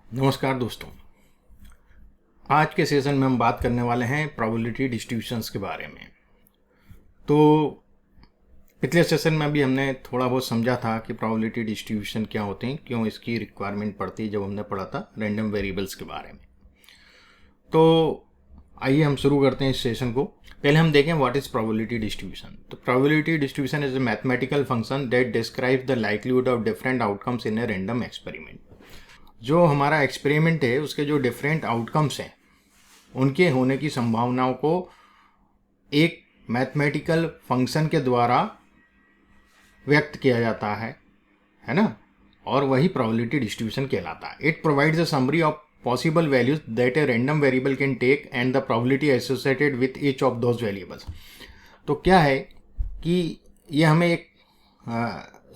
नमस्कार दोस्तों। आज के सेशन में हम बात करने वाले हैं प्रोबेबिलिटी डिस्ट्रीब्यूशंस के बारे में। तो पिछले सेशन में भी हमने थोड़ा बहुत समझा था कि प्रोबेबिलिटी डिस्ट्रीब्यूशन क्या होते हैं, क्यों इसकी रिक्वायरमेंट पड़ती है, जब हमने पढ़ा था रैंडम वेरिएबल्स के बारे में। तो आइए हम शुरू करते हैं इस सेशन को। पहले हम देखें व्हाट इज़ प्रोबेबिलिटी डिस्ट्रीब्यूशन। तो probability distribution is a mathematical function that describe the likelihood of different outcomes in a random experiment. जो हमारा एक्सपेरिमेंट है उसके जो डिफरेंट आउटकम्स हैं उनके होने की संभावनाओं को एक मैथमेटिकल फंक्शन के द्वारा व्यक्त किया जाता है ना, और वही प्रोबेबिलिटी डिस्ट्रीब्यूशन कहलाता है। It provides a summary of possible values that a random variable can take and the probability associated with each of those variables. तो क्या है कि ये हमें एक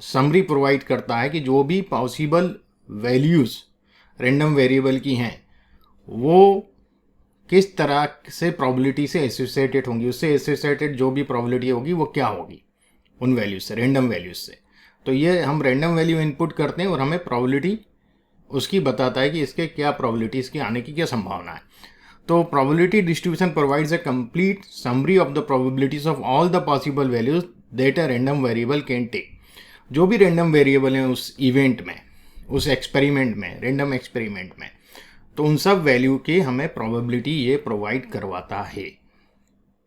समरी प्रोवाइड करता है कि जो भी पॉसिबल वैल्यूज़ रैंडम वेरिएबल की हैं वो किस तरह से प्रोबेबिलिटी से एसोसिएटेड होंगी, उससे एसोसिएटेड जो भी प्रोबेबिलिटी होगी वो क्या होगी उन वैल्यूज से, रैंडम वैल्यूज से। तो ये हम रैंडम वैल्यू इनपुट करते हैं और हमें प्रोबेबिलिटी उसकी बताता है कि इसके क्या प्रोबेबिलिटी, इसके आने की क्या संभावना है। तो probability distribution provides a complete summary of the probabilities of all the possible values that a random variable can take. जो भी रैंडम वेरिएबल हैं उस इवेंट में, उस एक्सपेरिमेंट में, रैंडम एक्सपेरिमेंट में, तो उन सब वैल्यू की हमें प्रोबेबिलिटी ये प्रोवाइड करवाता है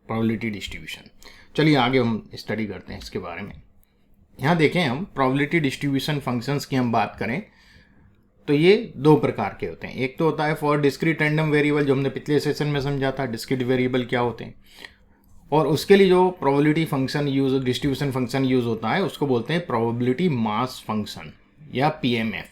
प्रोबेबिलिटी डिस्ट्रीब्यूशन। चलिए आगे हम स्टडी करते हैं इसके बारे में। यहाँ देखें, हम प्रोबेबिलिटी डिस्ट्रीब्यूशन फंक्शंस की हम बात करें तो ये दो प्रकार के होते हैं। एक तो होता है फॉर डिस्क्रीट रैंडम वेरिएबल, जो हमने पिछले सेशन में समझा था डिस्क्रीट वेरिएबल क्या होते हैं, और उसके लिए जो probability function use, distribution function use होता है उसको बोलते हैं प्रोबेबिलिटी मास फंक्शन या पीएमएफ।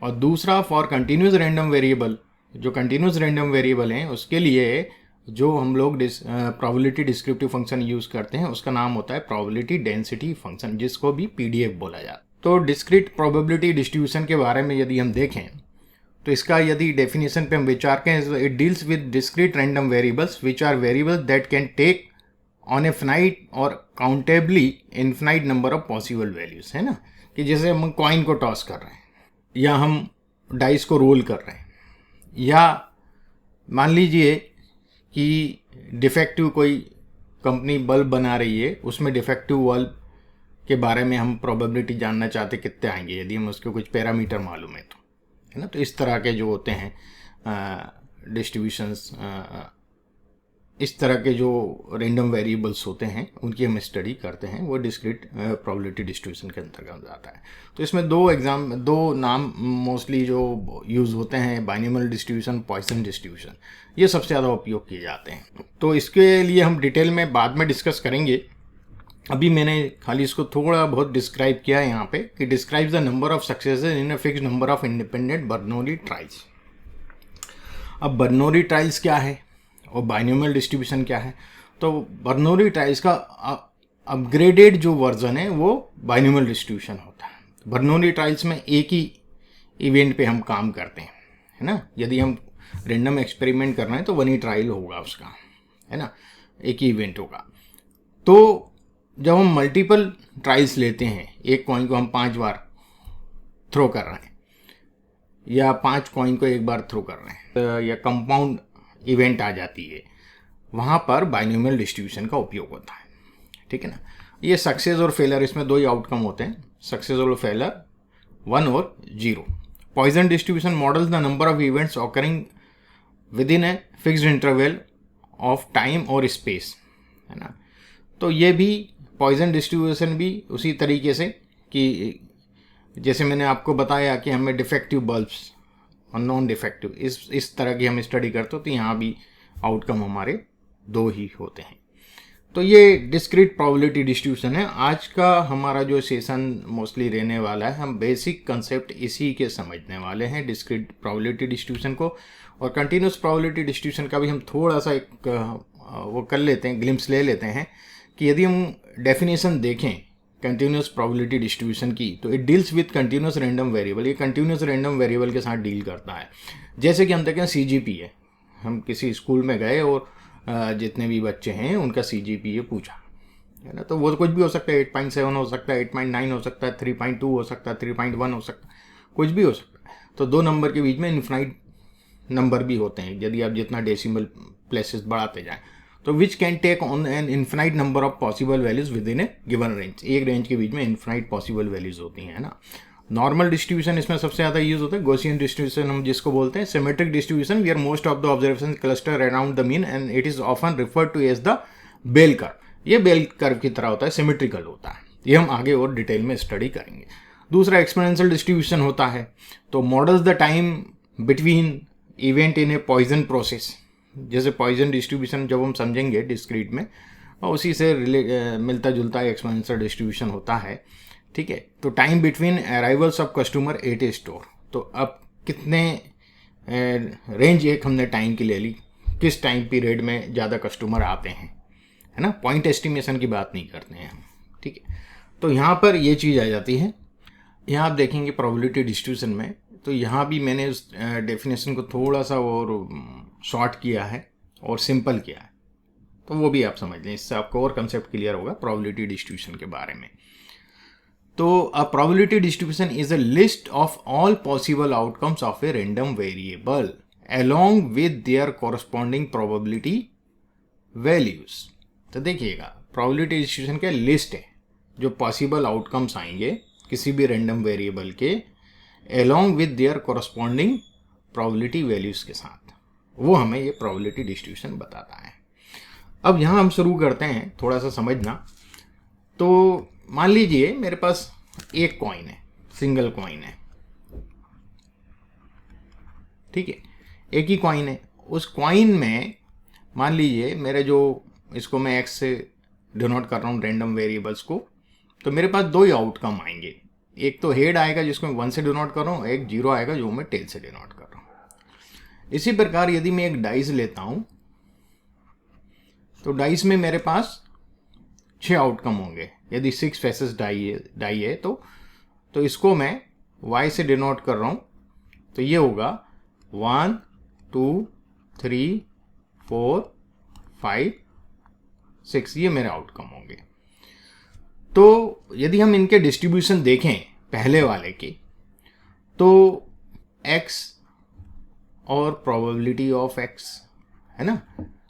और दूसरा फॉर कंटिन्यूस रैंडम वेरिएबल, जो कंटिन्यूस रैंडम वेरिएबल हैं उसके लिए जो हम लोग प्रोबेबिलिटी डिस्क्रिप्टिव फंक्शन यूज़ करते हैं उसका नाम होता है प्रोबेबिलिटी डेंसिटी फंक्शन, जिसको भी पीडीएफ बोला जाता है। तो डिस्क्रीट प्रोबेबिलिटी डिस्ट्रीब्यूशन के बारे में यदि हम देखें तो इसका यदि डेफिनेशन पे हम विचार करें, it deals with discrete random variables which are variables that can take on a finite और countably infinite number of possible values, है ना। कि जैसे हम कॉइन को टॉस कर रहे हैं या हम डाइस को रोल कर रहे हैं, या मान लीजिए कि डिफेक्टिव कोई कंपनी बल्ब बना रही है, उसमें डिफेक्टिव बल्ब के बारे में हम प्रोबेबिलिटी जानना चाहते कितने आएंगे, यदि हम उसके कुछ पैरामीटर मालूम है तो, है ना। तो इस तरह के जो होते हैं डिस्ट्रीब्यूशंस, इस तरह के जो रैंडम वेरिएबल्स होते हैं उनकी हम स्टडी करते हैं, वो डिस्क्रीट प्रोबेबिलिटी डिस्ट्रीब्यूशन के अंतर्गत आता है। तो इसमें दो नाम मोस्टली जो यूज़ होते हैं, बाइनोमियल डिस्ट्रीब्यूशन, पॉइसन डिस्ट्रीब्यूशन, ये सबसे ज़्यादा उपयोग किए जाते हैं। तो इसके लिए हम डिटेल में बाद में डिस्कस करेंगे। अभी मैंने खाली इसको थोड़ा बहुत डिस्क्राइब किया है यहाँ पे कि describe the number of successes in a fixed number of independent Bernoulli trials. अब बर्नौली ट्रायल्स क्या है और बाइनोमियल डिस्ट्रीब्यूशन क्या है? तो बर्नौली ट्रायल्स का अपग्रेडेड जो वर्जन है वो बाइनोमियल डिस्ट्रीब्यूशन होता है। बर्नौली ट्रायल्स में एक ही इवेंट पे हम काम करते हैं, है ना। यदि हम रैंडम एक्सपेरिमेंट कर रहे हैं तो वन ही ट्रायल होगा उसका, है ना, एक ही इवेंट होगा। तो जब हम मल्टीपल ट्रायल्स लेते हैं, एक कॉइन को हम 5 बार थ्रो कर रहे हैं या 5 कॉइन को एक बार थ्रो कर रहे हैं, या कंपाउंड इवेंट आ जाती है, वहाँ पर बाइनोमियल डिस्ट्रीब्यूशन का उपयोग होता है, ठीक है ना। ये सक्सेस और फेलर, इसमें दो ही आउटकम होते हैं, सक्सेस और फेलर, 1 और 0। Poisson distribution models the number of events occurring with in a fixed interval of time और स्पेस, है ना। तो ये भी पॉइसन डिस्ट्रीब्यूशन भी उसी तरीके से कि जैसे मैंने आपको बताया कि हमें डिफेक्टिव बल्ब्स और नॉन डिफेक्टिव, इस तरह की हम स्टडी करते हो, तो यहाँ भी आउटकम हमारे दो ही होते हैं। तो ये डिस्क्रीट प्रोबेबिलिटी डिस्ट्रीब्यूशन है। आज का हमारा जो सेशन मोस्टली रहने वाला है, हम बेसिक कंसेप्ट इसी के समझने वाले हैं, डिस्क्रीट प्रोबेबिलिटी डिस्ट्रीब्यूशन को। और कंटिन्यूस प्रोबेबिलिटी डिस्ट्रीब्यूशन का भी हम थोड़ा सा एक वो कर लेते हैं, ग्लिम्स ले लेते हैं कि यदि हम डेफिनेशन देखें कंटिन्यूस प्रोबेबिलिटी डिस्ट्रीब्यूशन की, तो it deals with continuous random variable. ये कंटिन्यूस रैंडम वेरिएबल के साथ डील करता है। जैसे कि हम देखें सीजीपी है, हम किसी स्कूल में गए और जितने भी बच्चे हैं उनका सीजीपीए पूछा, है ना। तो वो कुछ भी हो सकता है, 8.7 हो सकता है, 8.9 हो सकता है, 3.2 हो सकता है, 3.1 हो सकता है, कुछ भी हो सकता है। तो दो नंबर के बीच में इन्फिनाइट नंबर भी होते हैं यदि आप जितना डेसिमल प्लेसेस बढ़ाते जाएं, तो which can take on an infinite number of possible values within a given range. एक रेंज के बीच में इन्फिनाइट पॉसिबल वैल्यूज होती हैं, है ना। नॉर्मल डिस्ट्रीब्यूशन इसमें सबसे ज़्यादा यूज होता है। गॉसियन डिस्ट्रीब्यूशन हम जिसको बोलते हैं। Symmetric distribution where most of the observation cluster around the mean and it is often referred to as the bell curve. ये बेल कर्व की तरह होता है, सिमेट्रिकल होता है। ये हम आगे और डिटेल में स्टडी करेंगे। दूसरा एक्सपोनेंशियल डिस्ट्रीब्यूशन होता है, तो models the time between event in a Poisson process. जैसे पॉइजन डिस्ट्रीब्यूशन जब हम समझेंगे डिस्क्रीट में, और उसी से मिलता जुलता एक्सपोनेंशियल डिस्ट्रीब्यूशन होता है, ठीक है। तो time between arrivals of customer at A store, तो अब कितने रेंज एक हमने टाइम की ले ली, किस टाइम पीरियड में ज़्यादा कस्टमर आते हैं, है ना। पॉइंट एस्टिमेशन की बात नहीं करते हैं हम, ठीक है। तो यहाँ पर ये चीज़ आ जाती है। यहाँ आप देखेंगे प्रोबेबिलिटी डिस्ट्रीब्यूशन में, तो यहाँ भी मैंने उस डेफिनेशन को थोड़ा सा और शॉर्ट किया है और सिंपल किया है, तो वो भी आप समझ लें, इससे आपको और कंसेप्ट क्लियर होगा प्रोबेबिलिटी डिस्ट्रीब्यूशन के बारे में। तो a probability distribution is a list of all possible outcomes of A random variable along with their corresponding probability values। तो देखिएगा, प्रोबेबिलिटी डिस्ट्रीब्यूशन का लिस्ट है जो पॉसिबल आउटकम्स आएंगे किसी भी रैंडम वेरिएबल के along with their corresponding probability values के साथ, वो हमें ये प्रोबेबिलिटी डिस्ट्रीब्यूशन बताता है। अब यहाँ हम शुरू करते हैं थोड़ा सा समझना। तो मान लीजिए मेरे पास एक कॉइन है, सिंगल कॉइन है, ठीक है, एक ही कॉइन है। उस कॉइन में मान लीजिए मेरे जो, इसको मैं एक्स से डिनोट कर रहा हूँ रैंडम वेरिएबल्स को, तो मेरे पास दो ही आउटकम आएंगे। एक तो हेड आएगा जिसको मैं 1 से डिनोट कर रहा हूँ, एक 0 आएगा जो मैं टेल से डिनोट कर रहा हूँ। इसी प्रकार यदि मैं एक डाइस लेता हूँ, तो डाइस में मेरे पास 6 आउटकम होंगे। यदि 6 फेसेस डाई है तो इसको मैं y से डिनोट कर रहा हूँ, तो ये होगा 1 2 3 4 5 6, ये मेरे आउटकम होंगे। तो यदि हम इनके डिस्ट्रीब्यूशन देखें पहले वाले के, तो x और प्रोबेबिलिटी ऑफ x, है ना।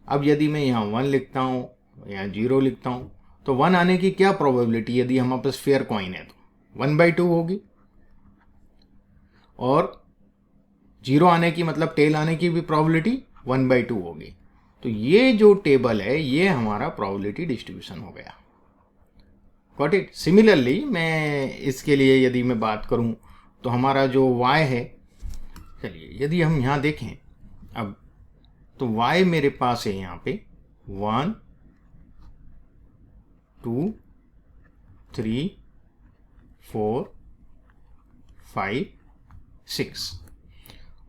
अब यदि मैं यहाँ 1 लिखता हूँ, यहाँ 0 लिखता हूँ, तो 1 आने की क्या प्रोबेबिलिटी, यदि हमारे पास फेयर कॉइन है तो 1/2 होगी, और 0 आने की मतलब टेल आने की भी प्रोबेबिलिटी 1/2 होगी। तो ये जो टेबल है ये हमारा प्रोबेबिलिटी डिस्ट्रीब्यूशन हो गया। Got it. सिमिलरली मैं इसके लिए यदि मैं बात करूं, तो हमारा जो y है, चलिए यदि हम यहाँ देखें अब, तो y मेरे पास है यहाँ पे 1 2 3 4 5 6,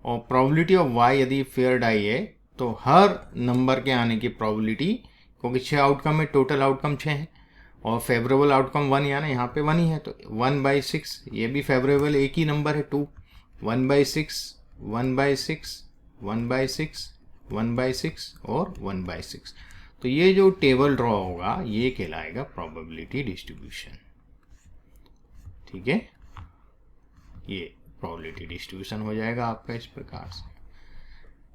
और प्रोबेबिलिटी ऑफ y यदि फेयर डाई है तो हर नंबर के आने की प्रोबेबिलिटी, क्योंकि 6 आउटकम है, टोटल आउटकम 6 है, और फेवरेबल आउटकम 1 यानी यहाँ पे 1 ही है, तो 1/6, ये भी फेवरेबल एक ही नंबर है 2, 1/6 1/6 1/6 1/6 और 1/6। तो ये जो टेबल ड्रॉ होगा ये कहलाएगा प्रोबेबिलिटी डिस्ट्रीब्यूशन, ठीक है। ये प्रोबेबिलिटी डिस्ट्रीब्यूशन हो जाएगा आपका इस प्रकार से,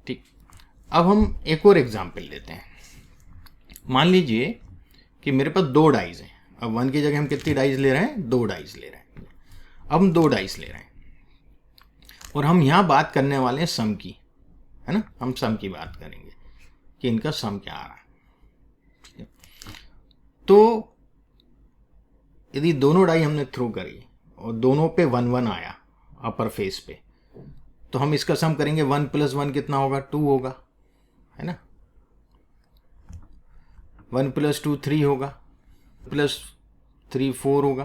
ठीक। अब हम एक और एग्जांपल लेते हैं। मान लीजिए कि मेरे पास 2 डाइस हैं। अब 1 की जगह हम कितनी डाइस ले रहे हैं, 2 डाइस ले रहे हैं। अब हम 2 डाइस ले रहे हैं और हम यहाँ बात करने वाले हैं सम की, है ना। हम सम की बात करेंगे कि इनका सम क्या आ रहा है। तो यदि दोनों डाई हमने थ्रो करी और दोनों पे 1 1 आया अपर फेस पे, तो हम इसका सम करेंगे। 1 + 1 कितना होगा, 2 होगा, है ना। 1 + 2 3 होगा, +3 4 होगा,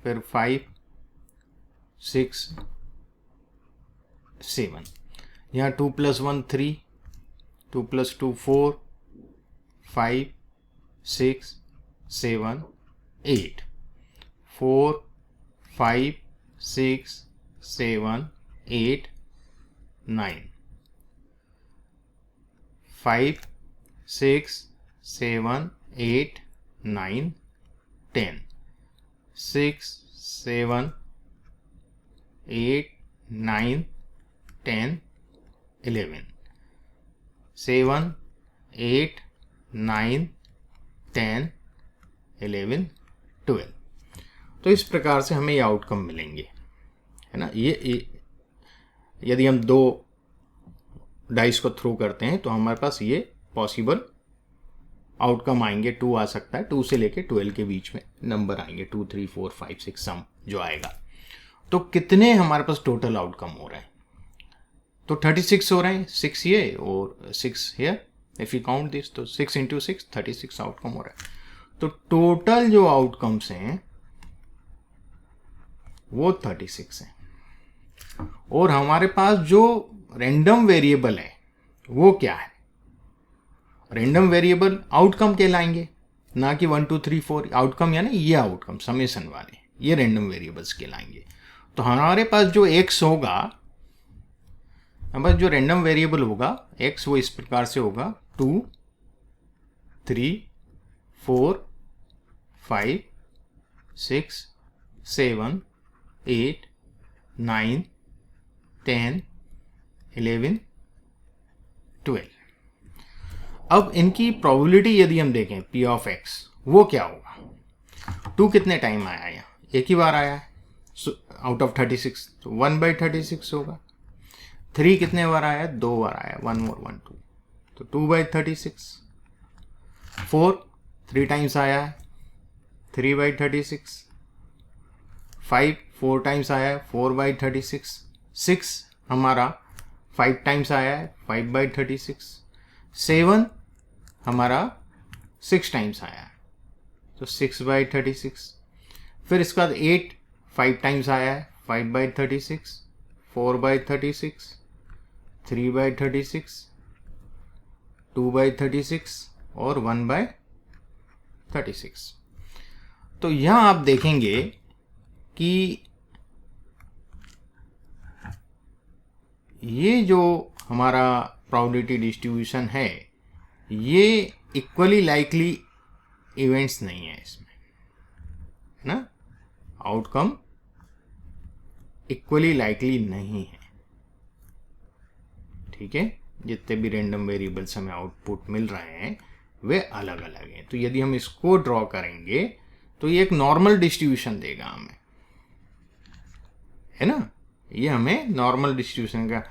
फिर 5 6 7, यहाँ 2 + 1 3, 2 + 2 4, 5 6 7 8, 4 5 6 7 8 9, 5 6 7 8 9 10, 6 7 8 9, 10, 11, 7, 8, 9, 10, 11, 12। तो इस प्रकार से हमें ये आउटकम मिलेंगे, है ना। ये यदि हम 2 डाइस को थ्रो करते हैं तो हमारे पास ये पॉसिबल आउटकम आएंगे। 2 आ सकता है, 2 से लेके 12 के बीच में नंबर आएंगे, 2, 3, 4, 5, 6 सम जो आएगा। तो कितने हमारे पास टोटल आउटकम हो रहे हैं? तो 36 हो रहे हैं, 6 ये और 6 here. If you count this तो 6 × 6 36 आउटकम हो रहा है। तो टोटल जो आउटकम्स हैं वो 36 हैं। और हमारे पास जो रैंडम वेरिएबल है वो क्या है? रैंडम वेरिएबल आउटकम कहलाएंगे, ना कि 1, 2, 3, 4 आउटकम, यानी ये आउटकम समेशन वाले, ये रैंडम वेरिएबल्स कहलाएंगे। तो हमारे पास जो x होगा, हमारे पास जो रैंडम वेरिएबल होगा x, वो इस प्रकार से होगा 2, 3, 4, 5, 6, 7, 8, 9, 10, 11, 12। अब इनकी प्रोबेबिलिटी यदि हम देखें p ऑफ x, वो क्या होगा? 2 कितने टाइम आया है? एक ही बार आया है आउट ऑफ 36, तो 1/36 होगा। 3 कितने बार आया है? 2 बार आया, 1 more 1 2, तो 2/36। 4 3 टाइम्स आया है, 3/36। 5 4 टाइम्स आया है, 4/36। 6 हमारा 5 टाइम्स आया है, 5/36। 7 हमारा 6 टाइम्स आया है, तो 6/36। फिर इसके बाद 8 5 टाइम्स आया है, 5/36, 4/36, 3/36, 2/36 और 1/36। तो यहां आप देखेंगे कि ये जो हमारा प्रोबेबिलिटी डिस्ट्रीब्यूशन है, ये इक्वली लाइकली इवेंट्स नहीं है इसमें, है ना। आउटकम इक्वली लाइकली नहीं है, ठीक है। जितने भी रैंडम वेरिएबल्स हमें आउटपुट मिल रहे हैं वे अलग अलग हैं। तो यदि हम इसको ड्रॉ करेंगे तो ये एक नॉर्मल डिस्ट्रीब्यूशन देगा हमें, है ना। ये हमें नॉर्मल डिस्ट्रीब्यूशन का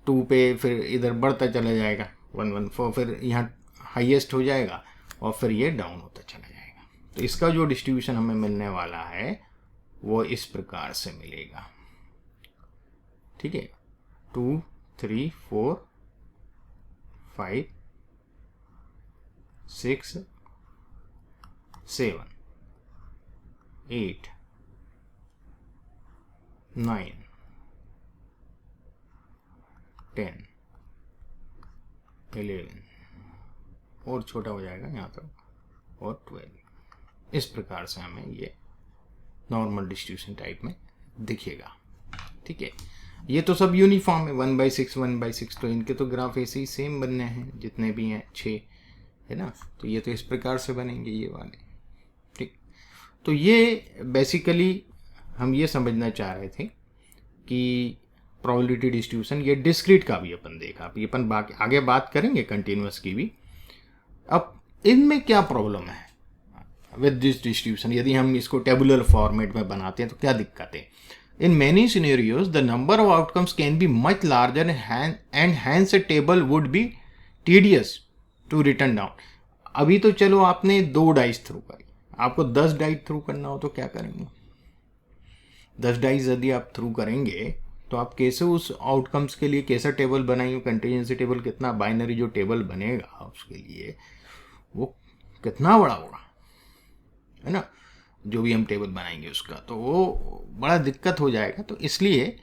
2 पे फिर इधर बढ़ता चला जाएगा 1, 1, 4, फिर यहाँ हाईएस्ट हो जाएगा और फिर ये डाउन होता चला जाएगा। तो इसका जो डिस्ट्रीब्यूशन हमें मिलने वाला है वो इस प्रकार से मिलेगा, ठीक है। 2, 3, 4, 5, 6, 7, 8, 9, 10, 11 और छोटा हो जाएगा यहाँ तक, और 12। इस प्रकार से हमें ये नॉर्मल डिस्ट्रीब्यूशन टाइप में दिखेगा, ठीक है। ये तो सब यूनिफॉर्म है, 1/6, 1/6, तो इनके तो ग्राफ ऐसे ही सेम बनने हैं जितने भी हैं 6, है ना। तो ये तो इस प्रकार से बनेंगे ये वाले, ठीक। तो ये बेसिकली हम ये समझना चाह रहे थे कि प्रोबेबिलिटी डिस्ट्रीब्यूशन, ये डिस्क्रीट का भी अपन देखा, अब ये अपन आगे बात करेंगे कंटिन्यूअस की भी। अब इनमें क्या प्रॉब्लम है विद दिस डिस्ट्रीब्यूशन? यदि हम इसको टेबुलर फॉर्मेट में बनाते हैं तो क्या दिक्कत है? In many scenarios, the number of outcomes can be much larger and hence a table would be tedious to return down. अभी तो चलो आपने 2 डाइस थ्रू करी, आपको 10 डाइस थ्रू करना हो तो क्या करेंगे? 10 डाइस यदि आप थ्रू करेंगे तो आप कैसे उस आउटकम्स के लिए कैसा टेबल बनाएंगे? कंटीजेंसी टेबल कितना, बाइनरी जो टेबल बनेगा उसके लिए वो कितना बड़ा होगा, है ना। जो भी हम टेबल बनाएंगे उसका, तो वो बड़ा दिक्कत हो जाएगा। तो इसलिए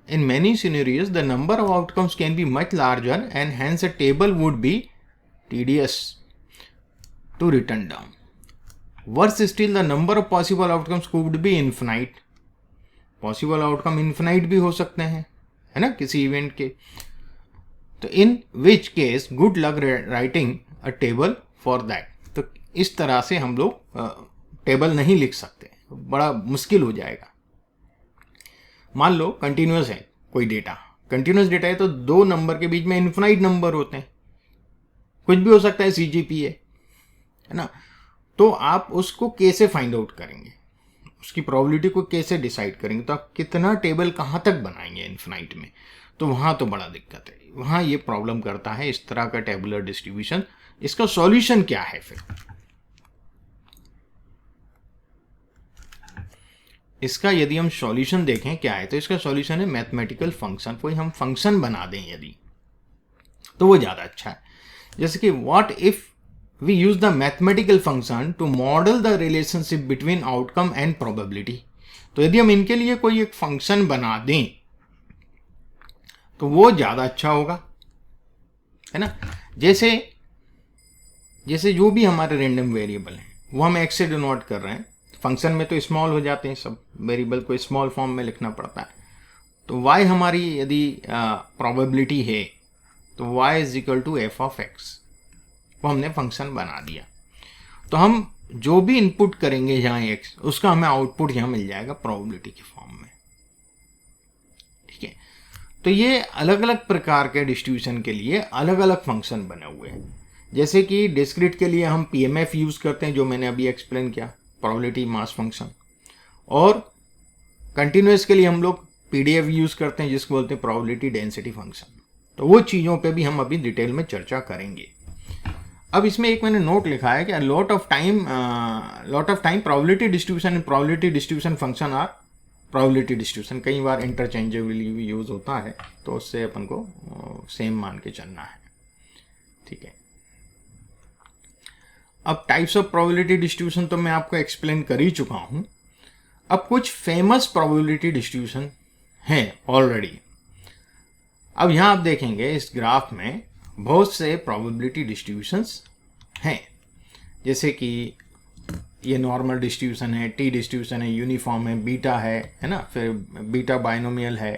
in many scenarios the number of outcomes can be much larger and hence a table would be tedious to written down. Worse still the number of possible outcomes could be infinite. Possible outcome infinite भी हो सकते हैं, है ना, किसी event के। तो in which case good luck writing a table for that. तो इस तरह से हम लोग टेबल नहीं लिख सकते, बड़ा मुश्किल हो जाएगा। मान लो कंटिन्यूस है कोई डेटा, कंटिन्यूस डेटा है तो दो नंबर के बीच में इन्फिनाइट नंबर होते हैं, कुछ भी हो सकता है, CGP है ना। तो आप उसको कैसे फाइंड आउट करेंगे, उसकी प्रोबेबिलिटी को कैसे डिसाइड करेंगे, तो आप कितना टेबल कहाँ तक बनाएंगे इन्फिनाइट में, तो वहाँ तो बड़ा दिक्कत है, वहाँ ये प्रॉब्लम करता है इस तरह का टेबुलर डिस्ट्रीब्यूशन। इसका सॉल्यूशन क्या है फिर? इसका यदि हम सॉल्यूशन देखें क्या है, तो इसका सॉल्यूशन है मैथमेटिकल फंक्शन। कोई हम फंक्शन बना दें यदि, तो वो ज़्यादा अच्छा है। जैसे कि what if we use the mathematical function to model the relationship between outcome and probability. तो यदि हम इनके लिए कोई एक फंक्शन बना दें तो वो ज़्यादा अच्छा होगा, है ना। जैसे जैसे जो भी हमारे रैंडम वेरिएबल हैं वो हम एक्स से डिनोट कर रहे हैं, फंक्शन में तो स्मॉल हो जाते हैं सब, वेरिएबल को स्मॉल फॉर्म में लिखना पड़ता है। तो y हमारी यदि प्रोबेबिलिटी है तो y is equal to F of X, वो हमने फंक्शन बना दिया। तो हम जो भी इनपुट करेंगे यहाँ x, उसका हमें आउटपुट यहाँ मिल जाएगा प्रोबेबिलिटी के फॉर्म में, ठीक है। तो ये अलग अलग प्रकार के डिस्ट्रीब्यूशन के लिए अलग अलग फंक्शन बने हुए हैं। जैसे कि डिस्क्रीट के लिए हम PMF यूज़ करते हैं, जो मैंने अभी एक्सप्लेन किया, प्रोबेबिलिटी मास फंक्शन। और कंटिन्यूस के लिए हम लोग PDF यूज़ करते हैं, जिसको बोलते हैं प्रोबेबिलिटी डेंसिटी फंक्शन। तो वो चीज़ों पे भी हम अभी डिटेल में चर्चा करेंगे। अब इसमें एक मैंने नोट लिखा है कि lot of time probability distribution and probability distribution function are probability distribution. कई बार इंटरचेंजेबली भी यूज़ होता है, तो उससे अपन को सेम मान के चलना है, ठीक है। अब टाइप्स ऑफ प्रोबेबिलिटी डिस्ट्रीब्यूशन तो मैं आपको एक्सप्लेन कर ही चुका हूं। अब कुछ फेमस प्रोबेबिलिटी डिस्ट्रीब्यूशन हैं ऑलरेडी। अब यहां आप देखेंगे इस ग्राफ में बहुत से प्रोबेबिलिटी डिस्ट्रीब्यूशंस हैं, जैसे कि ये नॉर्मल डिस्ट्रीब्यूशन है, टी डिस्ट्रीब्यूशन है, यूनिफॉर्म है, बीटा है ना, फिर बीटा बाइनोमियल है,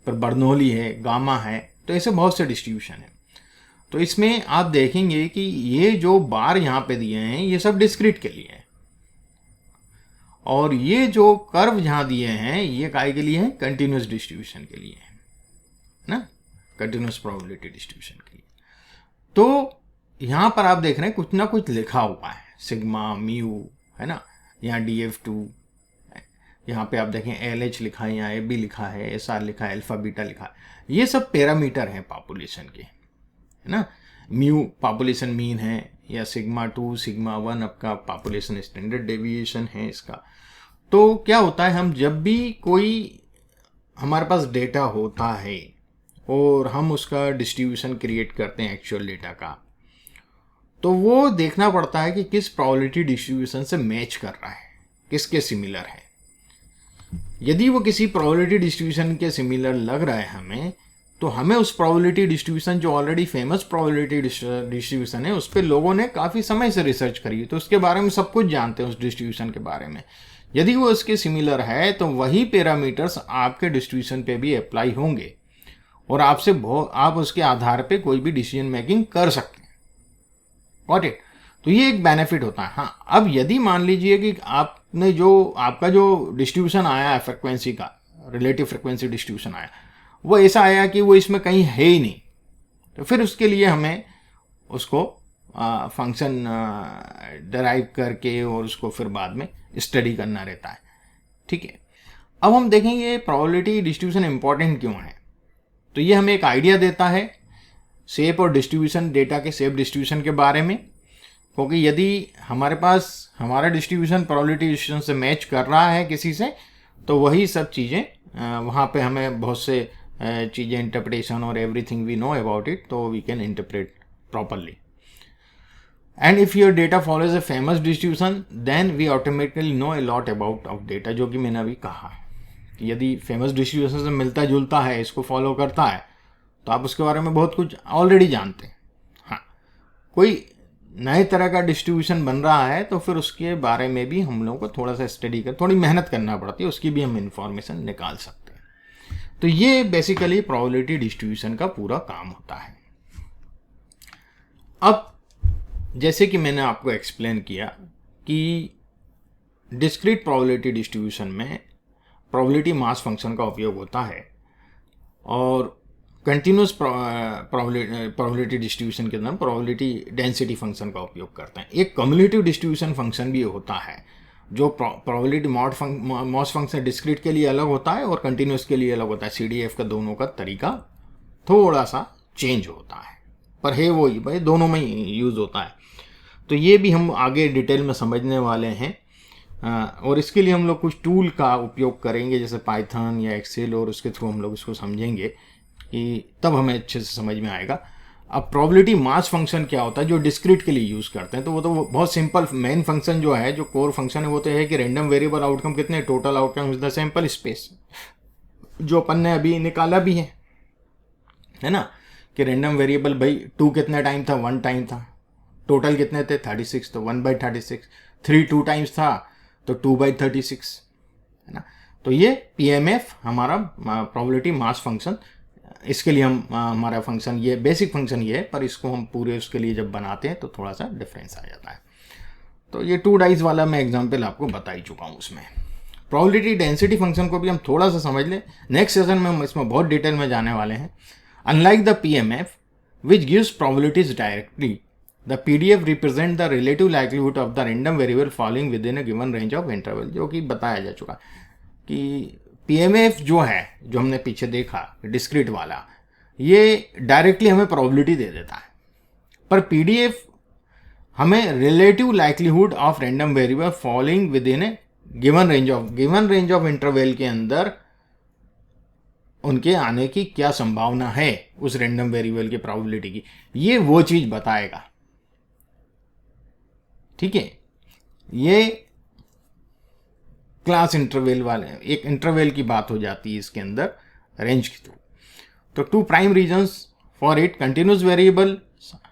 फिर बर्नौली है, गामा है। तो ऐसे बहुत से डिस्ट्रीब्यूशन है। तो इसमें आप देखेंगे कि ये जो बार यहाँ पे दिए हैं ये सब डिस्क्रीट के लिए हैं, और ये जो कर्व यहाँ दिए हैं ये काय के लिए है, कंटिन्यूस डिस्ट्रीब्यूशन के लिए है ना, कंटिन्यूस प्रोबेबिलिटी डिस्ट्रीब्यूशन के लिए। तो यहाँ पर आप देख रहे हैं कुछ ना कुछ लिखा हुआ है, सिग्मा म्यू है ना, यहाँ DF2, यहाँ पे आप देखें LH लिखा है, यहाँ AB लिखा है, SR लिखा है, अल्फा बीटा लिखा है। ये सब पैरामीटर हैं पॉपुलेशन के, है ना। म्यू पॉपुलेशन मीन है, या सिग्मा 2 सिग्मा 1 आपका पॉपुलेशन स्टैंडर्ड डेविएशन है इसका। तो क्या होता है, हम जब भी कोई हमारे पास डेटा होता है और हम उसका डिस्ट्रीब्यूशन क्रिएट करते हैं एक्चुअल डेटा का, तो वो देखना पड़ता है कि किस प्रोबेबिलिटी डिस्ट्रीब्यूशन से मैच कर रहा है, किसके सिमिलर है। यदि वो किसी प्रोबेबिलिटी डिस्ट्रीब्यूशन के सिमिलर लग रहा है हमें, तो हमें उस प्रोबेबिलिटी डिस्ट्रीब्यूशन जो ऑलरेडी फेमस प्रोबेबिलिटी डिस्ट्रीब्यूशन है उस पर लोगों ने काफ़ी समय से रिसर्च करी है, तो उसके बारे में सब कुछ जानते हैं उस डिस्ट्रीब्यूशन के बारे में। यदि वो उसके सिमिलर है तो वही पैरामीटर्स आपके डिस्ट्रीब्यूशन पे भी अप्लाई होंगे, और आप उसके आधार पे कोई भी डिसीजन मेकिंग कर सकते हैं। Got it? तो ये एक बेनिफिट होता है। हाँ, अब यदि मान लीजिए कि आपका जो डिस्ट्रीब्यूशन आया है फ्रिक्वेंसी का, रिलेटिव फ्रिक्वेंसी डिस्ट्रीब्यूशन आया, वो ऐसा आया कि वो इसमें कहीं है ही नहीं, तो फिर उसके लिए हमें उसको फंक्शन डराइव करके और उसको फिर बाद में स्टडी करना रहता है, ठीक है। अब हम देखेंगे प्रोबेबिलिटी डिस्ट्रीब्यूशन इंपॉर्टेंट क्यों है। तो ये हमें एक आइडिया देता है शेप और डिस्ट्रीब्यूशन, डेटा के शेप डिस्ट्रीब्यूशन के बारे में, क्योंकि यदि हमारे पास हमारा डिस्ट्रीब्यूशन प्रोबेबिलिटी डिस्ट्रीब्यूशन से मैच कर रहा है किसी से, तो वही सब चीज़ें वहाँ पे हमें बहुत से चीज़ें इंटरप्रिटेशन और everything we know about it, तो we can interpret properly. And if your data follows a famous distribution then we automatically know a lot about of data, जो कि मैंने अभी कहा कि यदि फेमस डिस्ट्रीब्यूशन से मिलता जुलता है, इसको फॉलो करता है, तो आप उसके बारे में बहुत कुछ ऑलरेडी जानते हैं। हाँ, कोई नए तरह का डिस्ट्रीब्यूशन बन रहा है तो फिर उसके बारे में भी हम लोगों को थोड़ा सा स्टडी कर, थोड़ी मेहनत करना पड़ती है, उसकी भी हम इंफॉर्मेशन निकाल सकते हैं। तो ये बेसिकली प्रोबेबिलिटी डिस्ट्रीब्यूशन का पूरा काम होता है। अब जैसे कि मैंने आपको एक्सप्लेन किया कि डिस्क्रीट प्रोबेबिलिटी डिस्ट्रीब्यूशन में प्रोबेबिलिटी मास फंक्शन का उपयोग होता है और कंटिन्यूस प्रोबेबिलिटी डिस्ट्रीब्यूशन के अंदर प्रोबेबिलिटी डेंसिटी फंक्शन का उपयोग करते हैं। एक कम्युलेटिव डिस्ट्रीब्यूशन फंक्शन भी होता है जो प्रोबेबिलिटी मॉस फंक्शन डिस्क्रीट के लिए अलग होता है और कंटिन्यूस के लिए अलग होता है। CDF का दोनों का तरीका थोड़ा सा चेंज होता है, पर है वही भाई, दोनों में यूज़ होता है। तो ये भी हम आगे डिटेल में समझने वाले हैं और इसके लिए हम लोग कुछ टूल का उपयोग करेंगे जैसे पाइथन या एक्सेल, और उसके थ्रू हम लोग इसको समझेंगे कि तब हमें अच्छे से समझ में आएगा। अब प्रोबेबिलिटी मास फंक्शन क्या होता है जो डिस्क्रीट के लिए यूज़ करते हैं, तो वो तो बहुत सिंपल मेन फंक्शन जो है, जो कोर फंक्शन है, वो तो है कि रैंडम वेरिएबल आउटकम कितने, total outcome is the sample space, जो अपन ने अभी निकाला भी है ना, कि रैंडम वेरिएबल भाई 2 कितने टाइम था, 1 टाइम था, टोटल कितने थे 36, तो 1/36, 3 2 टाइम्स था तो 2/36, है ना। तो ये PMF हमारा प्रोबेबिलिटी मास फंक्शन, इसके लिए हम हमारा फंक्शन ये बेसिक फंक्शन ये है, पर इसको हम पूरे उसके लिए जब बनाते हैं तो थोड़ा सा डिफरेंस आ जाता है। तो ये 2 डाइज वाला मैं एग्जांपल आपको बता ही चुका हूँ। उसमें प्रोबेबिलिटी डेंसिटी फंक्शन को भी हम थोड़ा सा समझ लें, नेक्स्ट सेशन में हम इसमें बहुत डिटेल में जाने वाले हैं। Unlike the PMF which gives probabilities directly, the PDF represent the relative likelihood of the random variable falling within a given range of interval, जो कि बताया जा चुका कि PMF जो है, जो हमने पीछे देखा डिस्क्रीट वाला, ये डायरेक्टली हमें प्रोबेबिलिटी दे देता है, पर PDF हमें relative likelihood of random variable falling with in a given range of interval के अंदर उनके आने की क्या संभावना है उस रैंडम वेरिएबल की प्रोबेबिलिटी की, ये वो चीज बताएगा। ठीक है, ये क्लास इंटरवल वाले एक इंटरवल की बात हो जाती है इसके अंदर रेंज के थ्रू। तो 2 prime reasons for it, continuous variable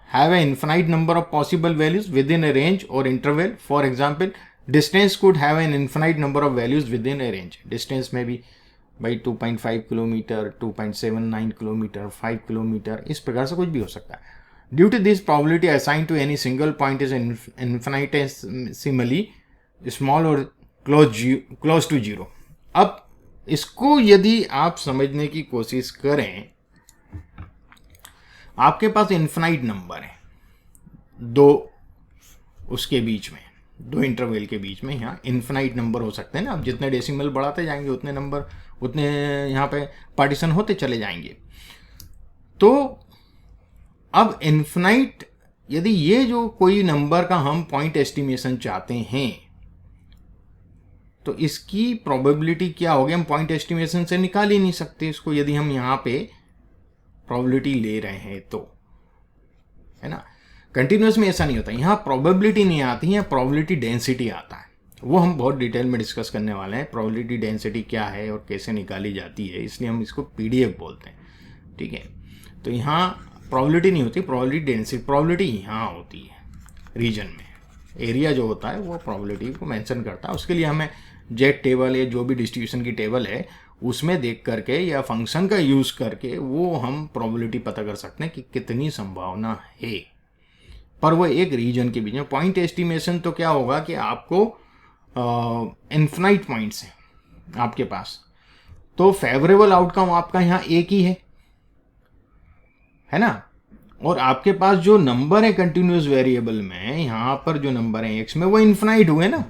have an infinite number of possible values within a range or interval. For example, distance could have an infinite number of values within a range. Distance में भी भाई 2.5 kilometre, 2.79 kilometre, 5 kilometre, इस प्रकार से कुछ भी हो सकता है। Due to this, probability assigned to any single point is infinitesimally small or close to zero. अब इसको यदि आप समझने की कोशिश करें, आपके पास इन्फिनाइट नंबर है दो उसके बीच में, 2 इंटरवल के बीच में, यहाँ इन्फिनाइट नंबर हो सकते हैं ना। आप जितने डेसिमल बढ़ाते जाएंगे उतने नंबर, उतने यहाँ पे पार्टीशन होते चले जाएंगे। तो अब इन्फिनाइट, यदि ये जो कोई नंबर का हम पॉइंट एस्टिमेशन चाहते हैं तो इसकी प्रोबेबिलिटी क्या होगी, हम पॉइंट एस्टिमेशन से निकाल ही नहीं सकते इसको, यदि हम यहाँ पे प्रोबेबिलिटी ले रहे हैं तो, है ना। कंटिन्यूस में ऐसा नहीं होता, यहाँ प्रोबेबिलिटी नहीं आती है, प्रोबेबिलिटी डेंसिटी आता है। वो हम बहुत डिटेल में डिस्कस करने वाले हैं, प्रोबेबिलिटी डेंसिटी क्या है और कैसे निकाली जाती है, इसलिए हम इसको PDF बोलते हैं। ठीक है, तो यहाँ प्रोबेबिलिटी नहीं होती, प्रोबेबिलिटी डेंसिटी, प्रोबेबिलिटी यहाँ होती है रीजन में, एरिया जो होता है वो प्रोबेबिलिटी को मेंशन करता है। उसके लिए हमें जेट टेबल या जो भी डिस्ट्रीब्यूशन की टेबल है उसमें देख करके या फंक्शन का यूज़ करके वो हम प्रोबेबिलिटी पता कर सकते हैं कि कितनी संभावना है, पर वो एक रीजन के बीच में। पॉइंट एस्टिमेशन तो क्या होगा कि आपको इन्फिनाइट पॉइंट्स हैं आपके पास, तो फेवरेबल आउटकम आपका यहाँ एक ही है ना, और आपके पास जो नंबर है कंटिन्यूस वेरिएबल में, यहाँ पर जो नंबर है x में, वो इन्फिनाइट हुए ना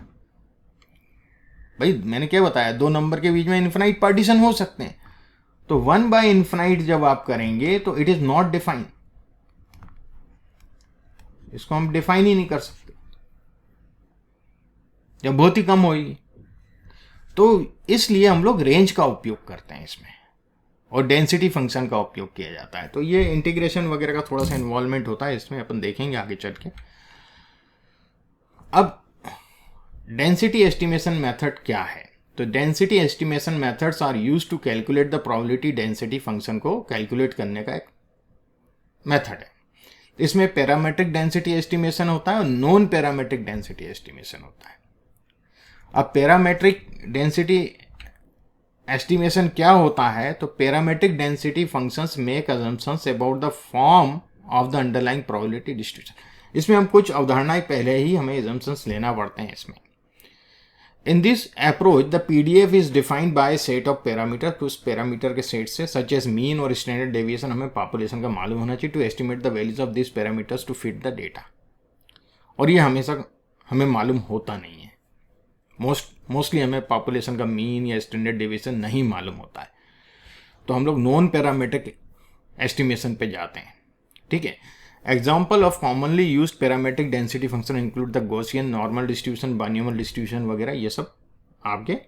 भाई। मैंने क्या बताया, 2 नंबर के बीच में इन्फिनाइट पार्टीशन हो सकते हैं। तो 1/इन्फिनाइट जब आप करेंगे तो इट इज नॉट डिफाइन, इसको हम डिफाइन ही नहीं कर सकते जब बहुत ही कम होगी। तो इसलिए हम लोग रेंज का उपयोग करते हैं इसमें, और डेंसिटी फंक्शन का उपयोग किया जाता है। तो ये इंटीग्रेशन वगैरह का थोड़ा सा इन्वॉल्वमेंट होता है इसमें, अपन देखेंगे आगे चल के। अब डेंसिटी एस्टिमेशन मेथड क्या है, तो density estimation methods are used to calculate the probability density function को कैलकुलेट करने का एक मेथड है। इसमें पैरामेट्रिक डेंसिटी एस्टिमेशन होता है और नॉन पैरामेट्रिक डेंसिटी एस्टिमेशन होता है। अब पैरामेट्रिक डेंसिटी एस्टिमेशन क्या होता है, तो parametric density functions make assumptions about the form of the underlying probability distribution. इसमें हम कुछ अवधारणाएं पहले ही हमें अजम्पशंस लेना पड़ते हैं इसमें। In this approach the PDF is defined by set of parameter, तो उस पैरामीटर के सेट से सच एज मीन और स्टैंडर्ड डेविएशन हमें पॉपुलेशन का मालूम होना चाहिए to estimate the values of this parameters to fit the data. और ये हमेशा हमें मालूम होता नहीं है, मोस्टली हमें पॉपुलेशन का मीन या स्टैंडर्ड डेविएशन नहीं मालूम होता है, तो हम लोग नॉन पैरामीट्रिक एस्टिमेशन पे जाते हैं। ठीक है, example of commonly use parametric density function include the Gaussian, normal distribution, binomial distribution वगैरह, ये सब आपके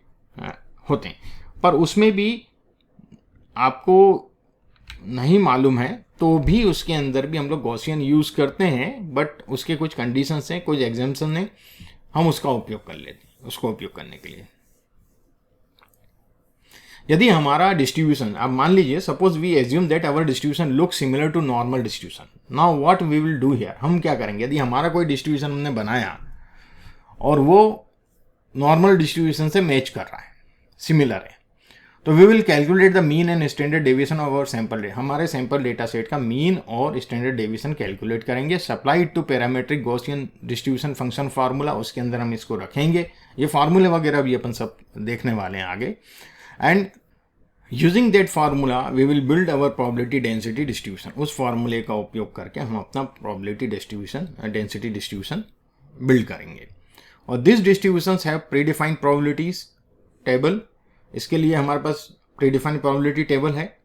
होते हैं। पर उसमें भी आपको नहीं मालूम है तो भी उसके अंदर भी हम लोग गॉसियन यूज करते हैं, बट उसके कुछ कंडीशंस हैं, कुछ एग्जाम्पशन हैं, हम उसका उपयोग कर लेते हैं उसको उपयोग करने के लिए। यदि हमारा डिस्ट्रीब्यूशन, अब मान लीजिए suppose we assume that our distribution look similar to normal distribution, now what we will do here, हम क्या करेंगे यदि हमारा कोई डिस्ट्रीब्यूशन हमने बनाया और वो नॉर्मल डिस्ट्रीब्यूशन से मैच कर रहा है, सिमिलर है, तो we will calculate the mean and standard deviation of our sample data, हमारे सैंपल डेटा सेट का मीन और स्टैंडर्ड डेविएशन कैलकुलेट करेंगे, supply to parametric Gaussian distribution function formula, उसके अंदर हम इसको रखेंगे, ये फार्मूले वगैरह भी अपन सब देखने वाले हैं आगे, and using that formula we will build our probability density distribution, उस फार्मूले का उपयोग करके हम अपना probability distribution density distribution build करेंगे। और this distributions have predefined probabilities table, इसके लिए हमारे पास प्रीडिफाइंड प्रोबेबिलिटी टेबल है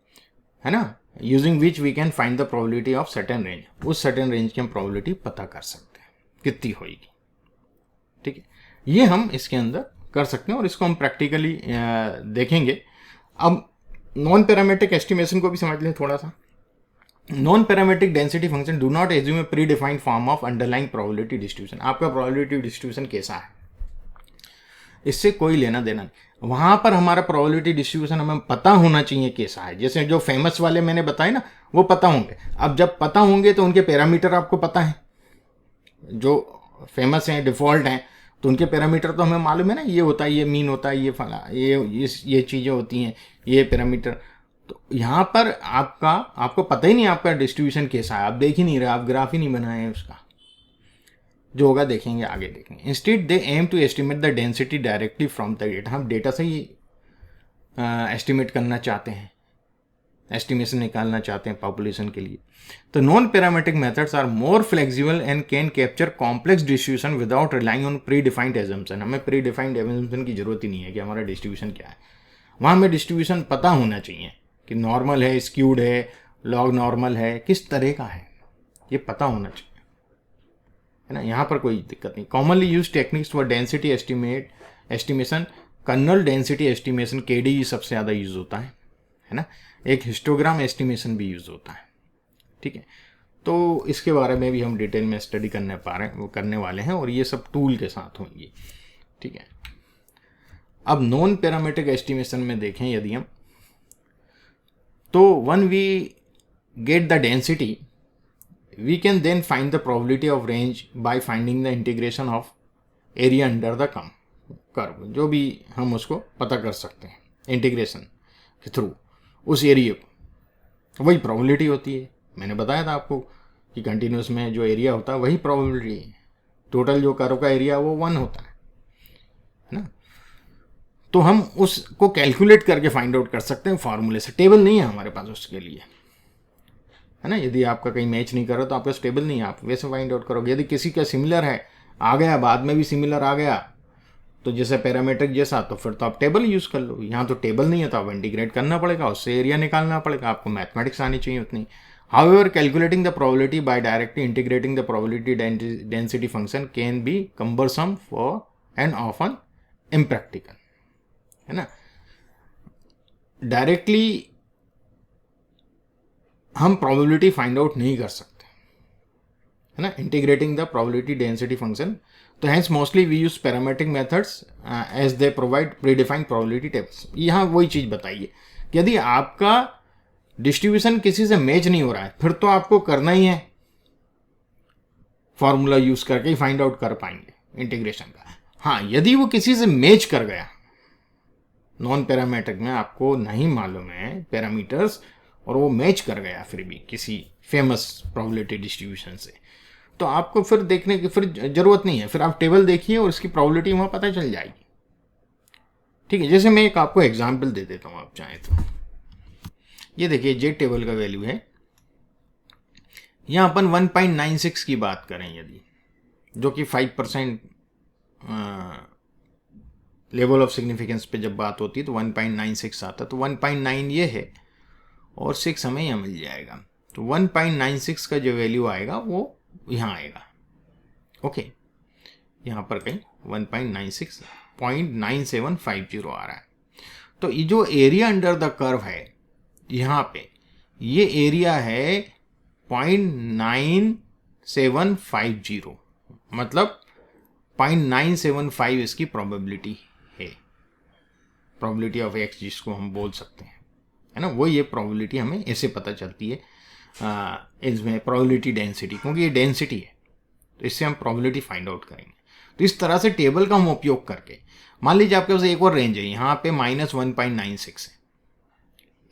ना, using which we can find the probability of certain range, उस सर्टेन रेंज की हम प्रोबेबिलिटी पता कर सकते हैं कितनी होगी। ठीक है, ये हम इसके अंदर कर सकते हैं और इसको हम प्रैक्टिकली देखेंगे। अब नॉन पैरामीट्रिक एस्टिमेशन को भी समझ लें थोड़ा सा। Non parametric density function do not assume A pre defined form of underlying probability distribution, आपका प्रोबेबिलिटी डिस्ट्रीब्यूशन कैसा है इससे कोई लेना देना नहीं, वहां पर हमारा प्रोबेबिलिटी डिस्ट्रीब्यूशन हमें पता होना चाहिए कैसा है। जैसे जो फेमस वाले मैंने बताए ना, वो पता होंगे। अब जब पता होंगे तो उनके पैरामीटर आपको पता है, जो फेमस हैं डिफॉल्ट हैं तो उनके पैरामीटर तो हमें मालूम है ना, ये होता है, ये मीन होता है, ये फला, ये चीज़ें होती हैं, ये पैरामीटर। तो यहाँ पर आपको पता ही नहीं आपका डिस्ट्रीब्यूशन कैसा है, आप देख ही नहीं रहे, आप ग्राफ ही नहीं बनाए हैं उसका, जो होगा देखेंगे आगे देखेंगे। Instead they aim to estimate the density directly from the data, हम डेटा से ही एस्टिमेट करना चाहते हैं, एस्टिमेशन निकालना चाहते हैं पॉपुलेशन के लिए। तो non parametric methods are more flexible and can capture complex distribution without relying on predefined assumption, हमें प्री डिफाइंड एजम्पशन की जरूरत ही नहीं है कि हमारा डिस्ट्रीब्यूशन क्या है, वहाँ हमें डिस्ट्रीब्यूशन पता होना चाहिए कि नॉर्मल है, स्क्यूड है, लॉग नॉर्मल है, किस तरह का है, ये पता होना चाहिए, है ना, यहाँ पर कोई दिक्कत नहीं। Commonly use techniques for density estimation, kernel density estimation KDE सबसे ज़्यादा यूज होता है ना, एक हिस्टोग्राम एस्टिमेशन भी यूज होता है। ठीक है, तो इसके बारे में भी हम डिटेल में स्टडी करने वाले हैं और ये सब टूल के साथ होंगी। ठीक है, अब नॉन पैरामीट्रिक एस्टिमेशन में देखें यदि हम, तो once we get the density we can then find the probability of range by finding the integration of area under the curve, जो भी हम उसको पता कर सकते हैं इंटीग्रेशन के थ्रू उस एरिया को, वही प्रोबेबिलिटी होती है। मैंने बताया था आपको कि कंटिन्यूस में जो एरिया होता है वही प्रोबेबिलिटी है, टोटल जो कर्व का एरिया वो 1 होता है ना, तो हम उसको कैलकुलेट करके फाइंड आउट कर सकते हैं फार्मूले से। टेबल नहीं है हमारे पास उसके लिए, है ना, यदि आपका कहीं मैच नहीं कर रहा तो आपका स्टेबल नहीं है, आप वैसे फाइंड आउट करोगे। यदि किसी का सिमिलर है, आ गया बाद में भी सिमिलर आ गया, तो जैसे पैरामीट्रिक जैसा, तो फिर तो आप टेबल यूज़ कर लो। यहाँ तो टेबल नहीं है तो आप इंटीग्रेट करना पड़ेगा, उससे एरिया निकालना पड़ेगा, आपको मैथमेटिक्स आनी चाहिए उतनी। However calculating the probability by directly integrating the probability density function can be cumbersome for and often impractical, है ना। डायरेक्टली हम प्रोबेबिलिटी फाइंड आउट नहीं कर सकते, है ना, integrating the probability density function. तो hence mostly we use parametric methods as they provide predefined probability tables. यहाँ वही चीज़ बताइए कि यदि आपका डिस्ट्रीब्यूशन किसी से मैच नहीं हो रहा है, फिर तो आपको करना ही है, फॉर्मूला यूज करके ही फाइंड आउट कर पाएंगे इंटीग्रेशन का। हाँ, यदि वो किसी से मैच कर गया, नॉन पैरामीट्रिक में आपको नहीं मालूम है पैरामीटर्स और वो मैच कर गया फिर भी किसी फेमस प्रोबेबिलिटी डिस्ट्रीब्यूशन से, तो आपको फिर देखने की फिर जरूरत नहीं है, फिर आप टेबल देखिए और इसकी प्रोबेबिलिटी वहाँ पता चल जाएगी, ठीक है, जैसे मैं एक आपको एग्जाम्पल दे देता हूँ, आप चाहें तो। ये देखिए जेड टेबल का वैल्यू है, यहाँ अपन 1.96 की बात करें यदि, जो कि 5% लेवल ऑफ सिग्निफिकेंस पे जब बात होती है तो 1.96 आता है, तो 1.9 ये है और 6 हमें यहाँ मिल जाएगा। तो 1.96 का जो वैल्यू आएगा वो यहाँ आएगा। ओके, यहाँ पर कहीं 1.96 0.9750 आ रहा है। तो ये जो एरिया अंडर द कर्व है यहाँ पे, ये एरिया है 0.9750, मतलब 0.975 इसकी प्रोबेबिलिटी है, प्रोबेबिलिटी ऑफ एक्स जिसको हम बोल सकते हैं, है ना। वो ये प्रोबेबिलिटी हमें ऐसे पता चलती है इसमें प्रोबेबिलिटी डेंसिटी, क्योंकि ये डेंसिटी है तो इससे हम प्रोबेबिलिटी फाइंड आउट करेंगे। तो इस तरह से टेबल का हम उपयोग करके, मान लीजिए आपके पास एक और रेंज है, यहाँ पे -1.96 है,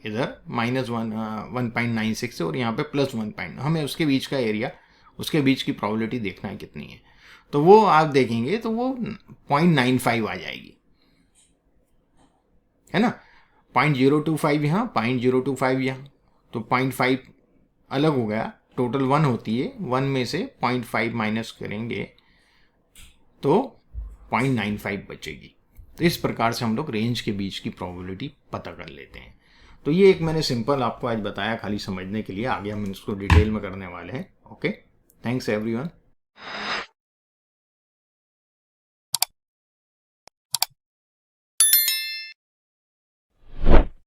इधर -1.96 है और यहाँ पे +1, हमें उसके बीच का एरिया, उसके बीच की प्रोबेबिलिटी देखना है कितनी है। तो वो आप देखेंगे तो वो 0.95 आ जाएगी, है ना। 0.025 यहाँ, 0.025 यहाँ, तो 0.5 अलग हो गया, टोटल 1 होती है, 1 में से 0.5 माइनस करेंगे तो 0.95 बचेगी। तो इस प्रकार से हम लोग रेंज के बीच की प्रोबेबिलिटी पता कर लेते हैं। तो ये एक मैंने सिंपल आपको आज बताया खाली समझने के लिए, आगे हम इसको डिटेल में करने वाले हैं। Okay, thanks everyone.